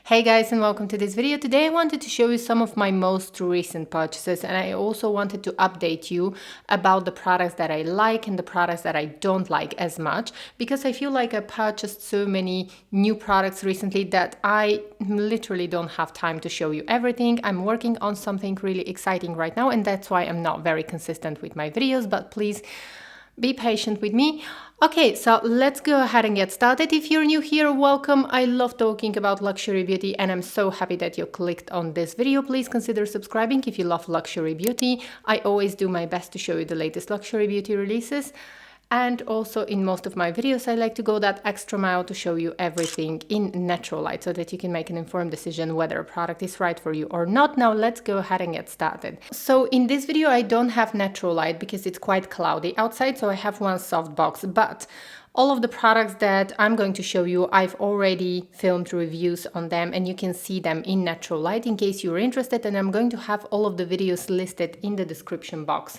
Hey guys, and welcome to this video. Today I wanted to show you some of my most recent purchases, and I also wanted to update you about the products that I like and the products that I don't like as much, because I feel like I purchased so many new products recently that I literally don't have time to show you everything. I'm working on something really exciting right now, and that's why I'm not very consistent with my videos, but please be patient with me. Okay, so let's go ahead and get started. If you're new here, welcome. I love talking about luxury beauty and I'm so happy that you clicked on this video. Please consider subscribing if you love luxury beauty. I always do my best to show you the latest luxury beauty releases. And also in most of my videos, I like to go that extra mile to show you everything in natural light so that you can make an informed decision whether a product is right for you or not. Now let's go ahead and get started. So in this video, I don't have natural light because it's quite cloudy outside, so I have one soft box, but all of the products that I'm going to show you, I've already filmed reviews on them and you can see them in natural light in case you're interested, and I'm going to have all of the videos listed in the description box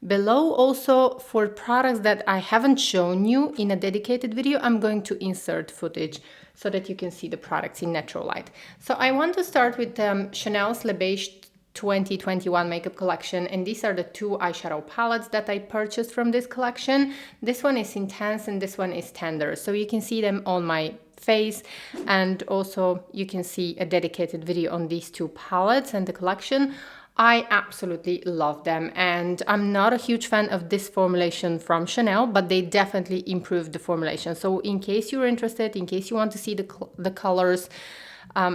below. Also, for products that I haven't shown you in a dedicated video, I'm going to insert footage so that you can see the products in natural light. So I want to start with Chanel's Beige 2021 makeup collection, and these are the two eyeshadow palettes that I purchased from this collection. This one is intense and this one is tender, so you can see them on my face, and also you can see a dedicated video on these two palettes and the collection. I absolutely love them, and I'm not a huge fan of this formulation from Chanel, but they definitely improved the formulation. So in case you're interested, in case you want to see the colors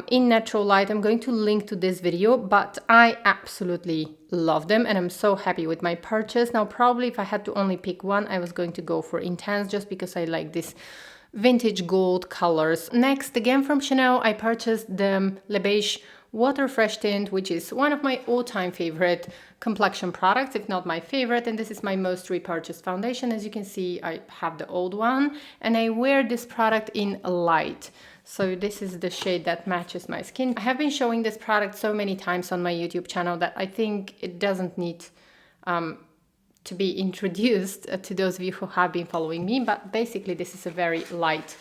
in natural light, I'm going to link to this video, but I absolutely love them and I'm so happy with my purchase. Now, probably if I had to only pick one, I was going to go for Intense just because I like this vintage gold colors. Next, again from Chanel, I purchased the Beige Water Fresh Tint, which is one of my all-time favorite complexion products, if not my favorite, and this is my most repurchased foundation. As you can see, I have the old one and I wear this product in light. So this is the shade that matches my skin. I have been showing this product so many times on my YouTube channel that I think it doesn't need to be introduced to those of you who have been following me, but basically this is a very light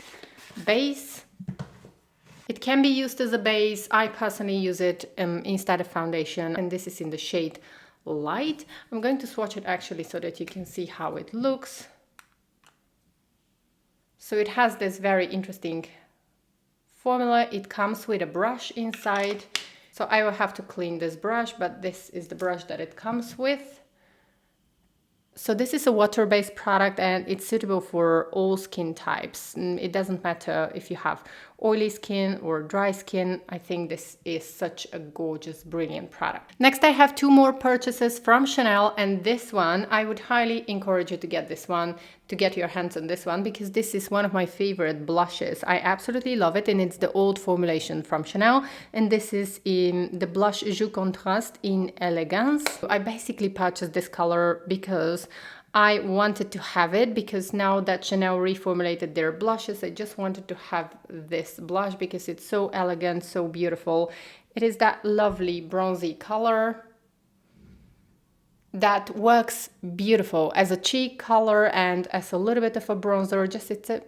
base. It can be used as a base. I personally use it instead of foundation, and this is in the shade Light. I'm going to swatch it actually so that you can see how it looks. So it has this very interesting formula. It comes with a brush inside. So I will have to clean this brush, but this is the brush that it comes with. So this is a water-based product and it's suitable for all skin types. It doesn't matter if you have oily skin or dry skin. I think this is such a gorgeous, brilliant product. Next, I have two more purchases from Chanel, and this one, I would highly encourage you to get this one, to get your hands on this one, because this is one of my favorite blushes. I absolutely love it, and it's the old formulation from Chanel, and this is in the blush Jus Contraste in Elegance. I basically purchased this color because I wanted to have it, because now that Chanel reformulated their blushes, I just wanted to have this blush because it's so elegant, so beautiful. It is that lovely bronzy color that works beautiful as a cheek color and as a little bit of a bronzer.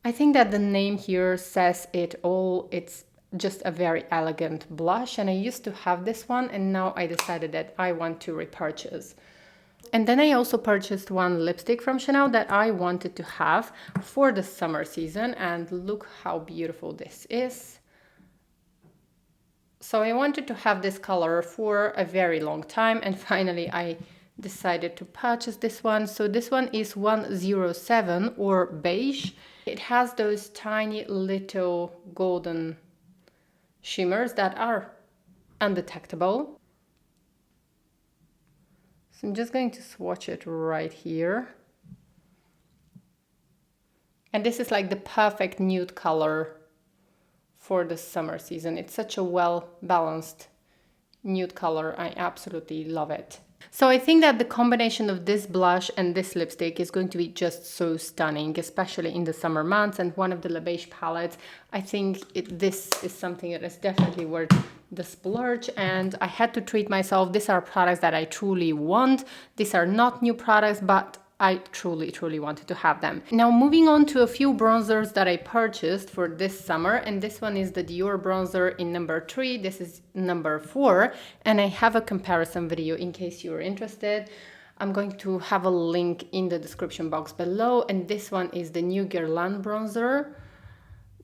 I think that the name here says it all. It's just a very elegant blush, and I used to have this one and now I decided that I want to repurchase. And then I also purchased one lipstick from Chanel that I wanted to have for the summer season, and look how beautiful this is. So I wanted to have this color for a very long time, and finally I decided to purchase this one. So this one is 107 or Beige. It has those tiny little golden shimmers that are undetectable. So I'm just going to swatch it right here. And this is like the perfect nude color for the summer season. It's such a well-balanced nude color. I absolutely love it. So I think that the combination of this blush and this lipstick is going to be just so stunning, especially in the summer months. And one of the Beige palettes, I think this is something that is definitely worth the splurge, and I had to treat myself. These are products that I truly want. These are not new products, but I truly wanted to have them. Now moving on to a few bronzers that I purchased for this summer, and this one is the Dior bronzer in number 3, this is number 4, and I have a comparison video in case you're interested. I'm going to have a link in the description box below, and this one is the new Guerlain bronzer.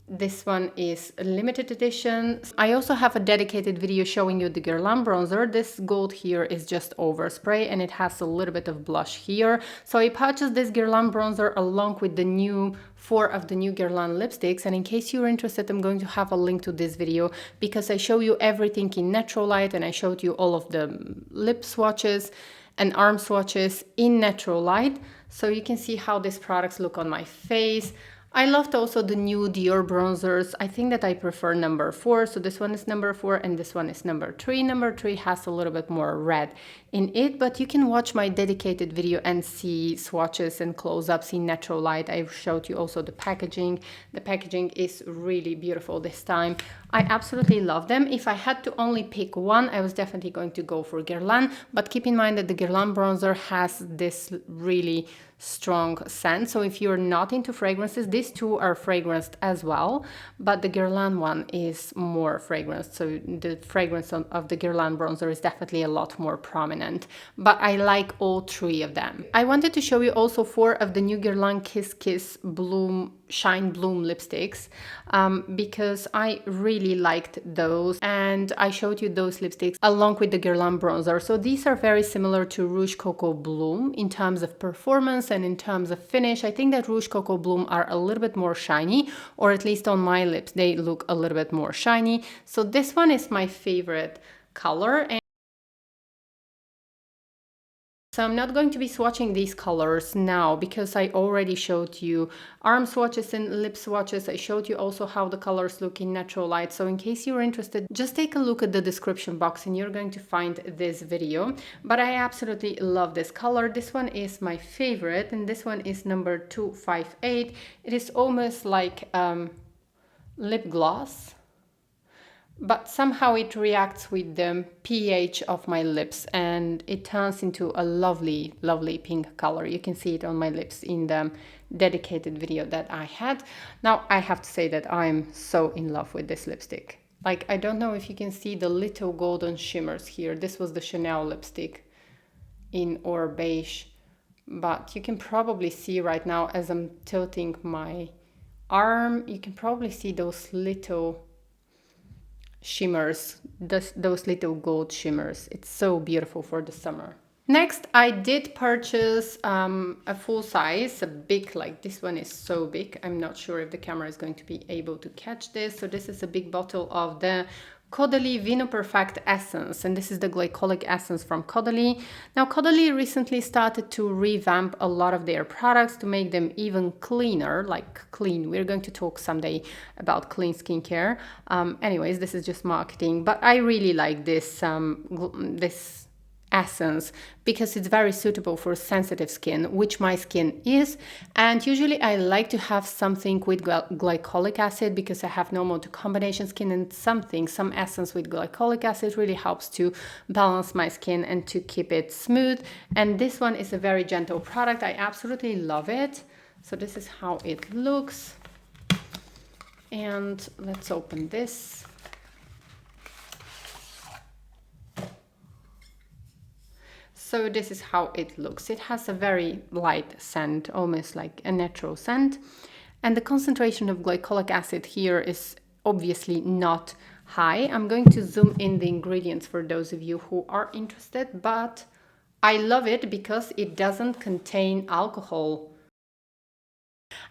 This one is a limited edition. I also have a dedicated video showing you the Guerlain bronzer. This gold here is just overspray and it has a little bit of blush here. So I purchased this Guerlain bronzer along with the new 4 of the new Guerlain lipsticks. And in case you're interested, I'm going to have a link to this video because I show you everything in natural light and I showed you all of the lip swatches and arm swatches in natural light. So you can see how these products look on my face. I loved also the new Dior bronzers. I think that I prefer number 4. So this one is number 4 and this one is number 3. Number 3 has a little bit more red in it, but you can watch my dedicated video and see swatches and close-ups in natural light. I showed you also the packaging. The packaging is really beautiful this time. I absolutely love them. If I had to only pick one, I was definitely going to go for Guerlain, but keep in mind that the Guerlain bronzer has this really strong scent. So if you're not into fragrances, these two are fragranced as well, but the Guerlain one is more fragranced. So the fragrance of the Guerlain bronzer is definitely a lot more prominent, but I like all 3 of them. I wanted to show you also 4 of the new Guerlain Kiss Kiss Bloom Shine Bloom lipsticks because I really liked those, and I showed you those lipsticks along with the Guerlain bronzer. So these are very similar to Rouge Coco Bloom in terms of performance and in terms of finish. I think that Rouge Coco Bloom are a little bit more shiny, or at least on my lips they look a little bit more shiny. So this one is my favorite color. So I'm not going to be swatching these colors now because I already showed you arm swatches and lip swatches. I showed you also how the colors look in natural light. So in case you're interested, just take a look at the description box and you're going to find this video. But I absolutely love this color. This one is my favorite and this one is number 258. It is almost like lip gloss, but somehow it reacts with the pH of my lips and it turns into a lovely pink color. You can see it on my lips in the dedicated video that I had. Now I have to say that I'm so in love with this lipstick. Like, I don't know if you can see the little golden shimmers here. This was the Chanel lipstick in or beige, but you can probably see right now as I'm tilting my arm, you can probably see those little shimmers, those little gold shimmers. It's so beautiful for the summer. Next, I did purchase a full size, a big, like this one is so big. I'm not sure if the camera is going to be able to catch this. So this is a big bottle of the Caudalie Vino Perfect Essence, and this is the Glycolic Essence from Caudalie. Now, Caudalie recently started to revamp a lot of their products to make them even cleaner, like clean. We're going to talk someday about clean skincare. Anyways, this is just marketing, but I really like this this essence because it's very suitable for sensitive skin, which my skin is, and usually I like to have something with glycolic acid because I have normal to combination skin, and some essence with glycolic acid really helps to balance my skin and to keep it smooth. And this one is a very gentle product. I absolutely love it. So this is how it looks, and let's open this. So this is how it looks. It has a very light scent, almost like a natural scent. And the concentration of glycolic acid here is obviously not high. I'm going to zoom in the ingredients for those of you who are interested, but I love it because it doesn't contain alcohol.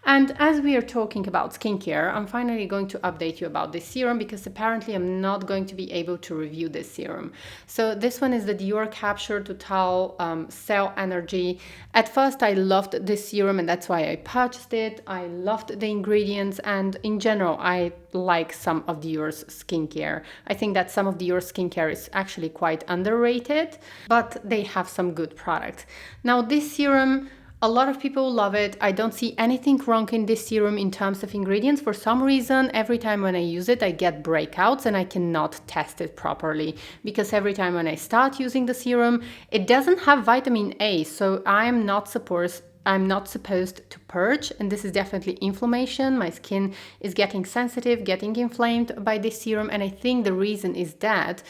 And as we are talking about skincare, I'm finally going to update you about this serum because apparently I'm not going to be able to review this serum. So this one is the Dior Capture Totale Cell Energy. At first I loved this serum and that's why I purchased it. I loved the ingredients, and in general I like some of Dior's skincare. I think that some of Dior's skincare is actually quite underrated, but they have some good products. Now this serum, a lot of people love it. I don't see anything wrong in this serum in terms of ingredients. For some reason, every time when I use it, I get breakouts and I cannot test it properly because every time when I start using the serum, it doesn't have vitamin A. So I am not supposed I'm not supposed to purge, and this is definitely inflammation. My skin is getting sensitive, getting inflamed by this serum, and I think the reason is that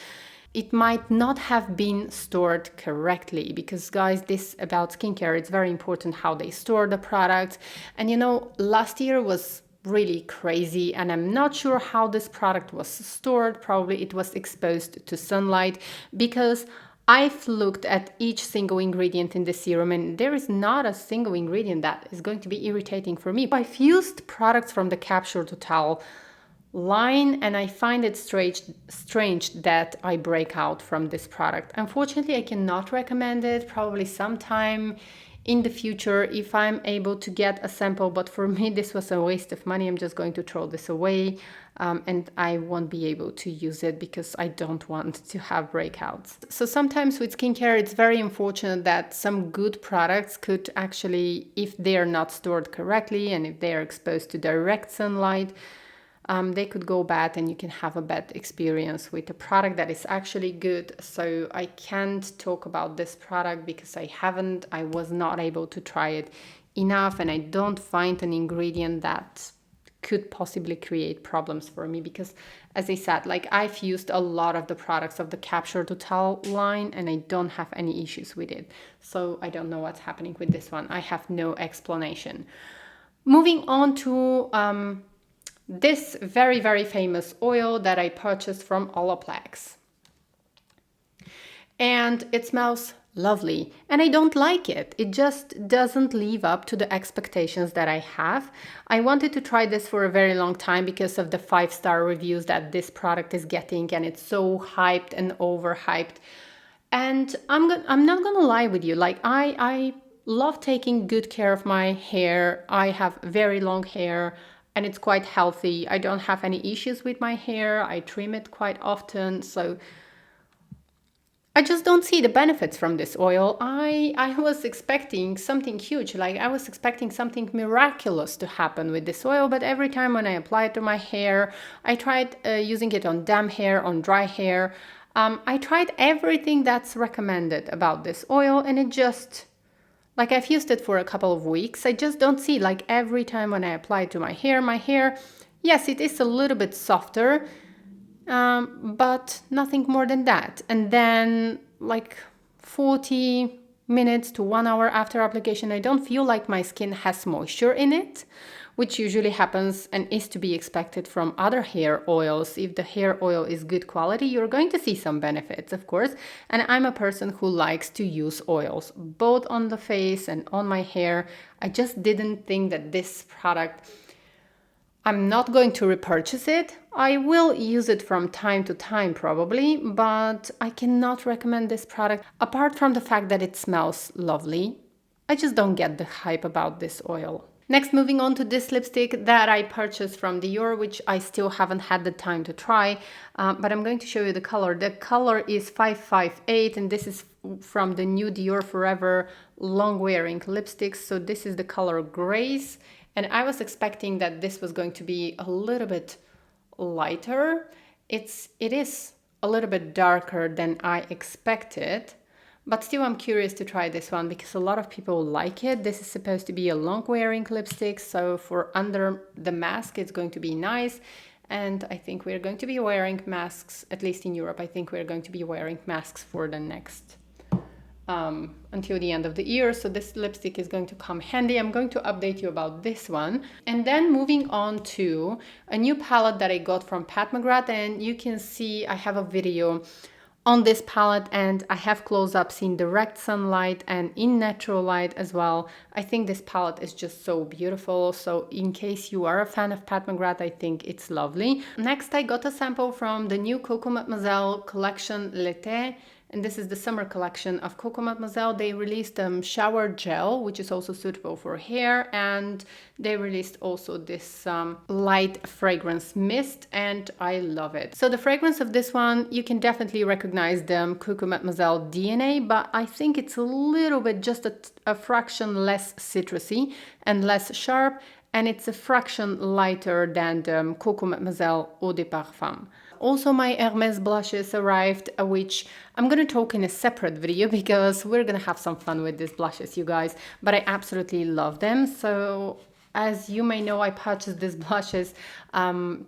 it might not have been stored correctly, because guys, this about skincare, it's very important how they store the products. And you know, last year was really crazy, and I'm not sure how this product was stored. Probably it was exposed to sunlight, because I've looked at each single ingredient in the serum, and there is not a single ingredient that is going to be irritating for me. I've used products from the Capsule Totale line, and I find it strange that I break out from this product. Unfortunately, I cannot recommend it. Probably sometime in the future if I'm able to get a sample, but for me this was a waste of money. I'm just going to throw this away, and I won't be able to use it because I don't want to have breakouts. So sometimes with skincare it's very unfortunate that some good products could actually, if they are not stored correctly and if they are exposed to direct sunlight, they could go bad, and you can have a bad experience with a product that is actually good. So I can't talk about this product because I was not able to try it enough, and I don't find an ingredient that could possibly create problems for me, because as I said, like, I've used a lot of the products of the Capsule Totale line and I don't have any issues with it. So I don't know what's happening with this one. I have no explanation. Moving on to this very, very famous oil that I purchased from Olaplex. And it smells lovely, and I don't like it. It just doesn't live up to the expectations that I have. I wanted to try this for a very long time because of the 5-star reviews that this product is getting, and it's so hyped and overhyped. And I'm not gonna lie with you, like, I love taking good care of my hair. I have very long hair and it's quite healthy. I don't have any issues with my hair. I trim it quite often. So I just don't see the benefits from this oil. I was expecting something huge, like I was expecting something miraculous to happen with this oil, but every time when I apply it to my hair, I tried using it on damp hair, on dry hair. I tried everything that's recommended about this oil, and it just, like, I've used it for a couple of weeks. I just don't see, like, every time when I apply it to my hair, yes, it is a little bit softer, but nothing more than that. And then, like, 40 minutes to 1 hour after application, I don't feel like my skin has moisture in it, which usually happens and is to be expected from other hair oils. If the hair oil is good quality, you're going to see some benefits, of course. And I'm a person who likes to use oils, both on the face and on my hair. I just didn't think that this product, I'm not going to repurchase it. I will use it from time to time probably, but I cannot recommend this product. Apart from the fact that it smells lovely, I just don't get the hype about this oil. Next, moving on to this lipstick that I purchased from Dior, which I still haven't had the time to try, but I'm going to show you the color. The color is 558, and this is from the new Dior Forever long wearing lipsticks. So this is the color Grace, and I was expecting that this was going to be a little bit lighter. It is a little bit darker than I expected. But still, I'm curious to try this one because a lot of people like it. This is supposed to be a long wearing lipstick, so for under the mask, it's going to be nice. And I think we're going to be wearing masks, at least in Europe. I think we're going to be wearing masks for the next, until the end of the year. So this lipstick is going to come handy. I'm going to update you about this one. And then moving on to a new palette that I got from Mcgrath, and you can see I have a video on this palette, and I have close-ups in direct sunlight and in natural light as well. I think this palette is just so beautiful. So in case you are a fan of Mcgrath, I think it's lovely. Next, I got a sample from the new Coco Mademoiselle collection L'été, and this is the summer collection of Coco Mademoiselle. They released shower gel, which is also suitable for hair, and they released also this light fragrance mist, and I love it. So the fragrance of this one, you can definitely recognize the Coco Mademoiselle DNA, but I think it's a little bit, just a fraction less citrusy and less sharp, and it's a fraction lighter than the Coco Mademoiselle Eau de Parfum. Also, my Hermes blushes arrived, which I'm going to talk in a separate video because we're going to have some fun with these blushes, you guys. But I absolutely love them. So as you may know, I purchased these blushes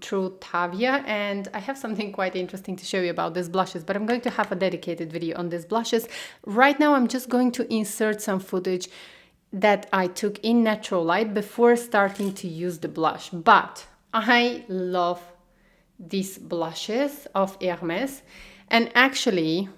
through Tavia, and I have something quite interesting to show you about these blushes, but I'm going to have a dedicated video on these blushes. Right now, I'm just going to insert some footage that I took in natural light before starting to use the blush. But I love these blushes of Hermes, and actually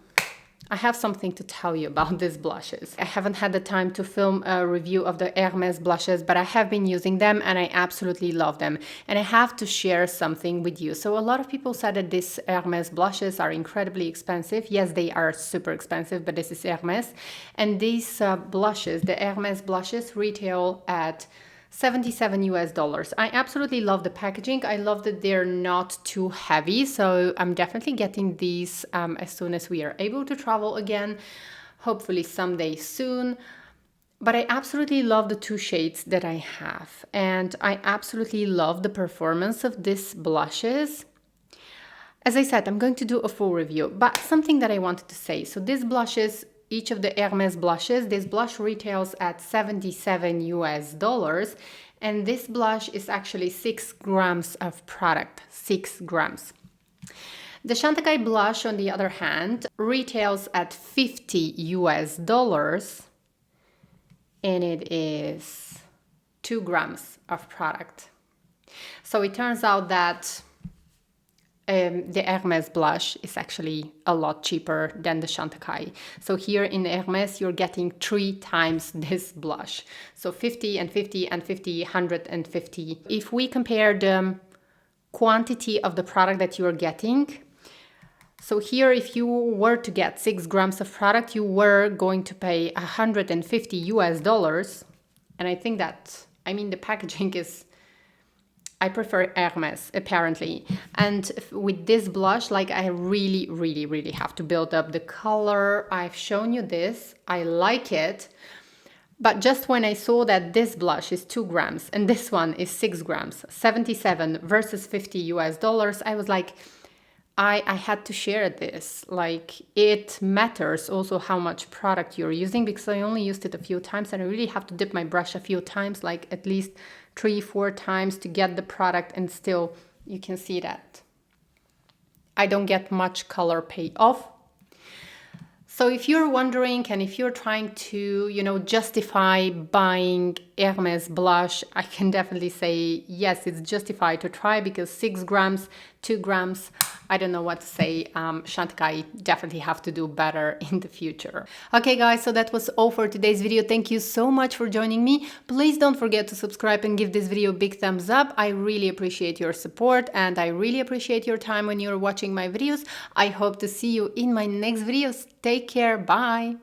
I have something to tell you about these blushes. I haven't had the time to film a review of the Hermes blushes, but I have been using them and I absolutely love them. And I have to share something with you. So a lot of people said that these Hermes blushes are incredibly expensive. Yes, they are super expensive, but this is Hermes. And these blushes, the Hermes blushes, retail at $77 US. I absolutely love the packaging. I love that they're not too heavy, so I'm definitely getting these as soon as we are able to travel again, hopefully someday soon. But I absolutely love the two shades that I have, and I absolutely love the performance of these blushes. As I said, I'm going to do a full review, but something that I wanted to say. So these blushes, each of the Hermes blushes, this blush retails at $77 US, and this blush is actually 6 grams of product, 6 grams. The Chantecaille blush, on the other hand, retails at $50 US, and it is 2 grams of product. So it turns out that the Hermes blush is actually a lot cheaper than the Chantecaille. So here in Hermes, you're getting 3 times this blush. So 50 and 50 and 50, 150. If we compare the quantity of the product that you are getting, so here if you were to get 6 grams of product, you were going to pay $150 US. And I think that, I mean, the packaging is, I prefer Hermes, apparently. And with this blush, like, I really have to build up the color. I've shown you this. I like it. But just when I saw that this blush is 2 grams and this one is 6 grams, 77 versus $50 US, I was like, I had to share this. Like, it matters also how much product you're using, because I only used it a few times and I really have to dip my brush a few times, like at least 3-4 times to get the product, and still you can see that I don't get much color payoff. So if you're wondering, and if you're trying to, justify buying Hermes blush, I can definitely say, yes, it's justified to try, because 6 grams, 2 grams, I don't know what to say. Chantecaille definitely have to do better in the future. Okay, guys, so that was all for today's video. Thank you so much for joining me. Please don't forget to subscribe and give this video a big thumbs up. I really appreciate your support, and I really appreciate your time when you're watching my videos. I hope to see you in my next videos. Take care. Bye.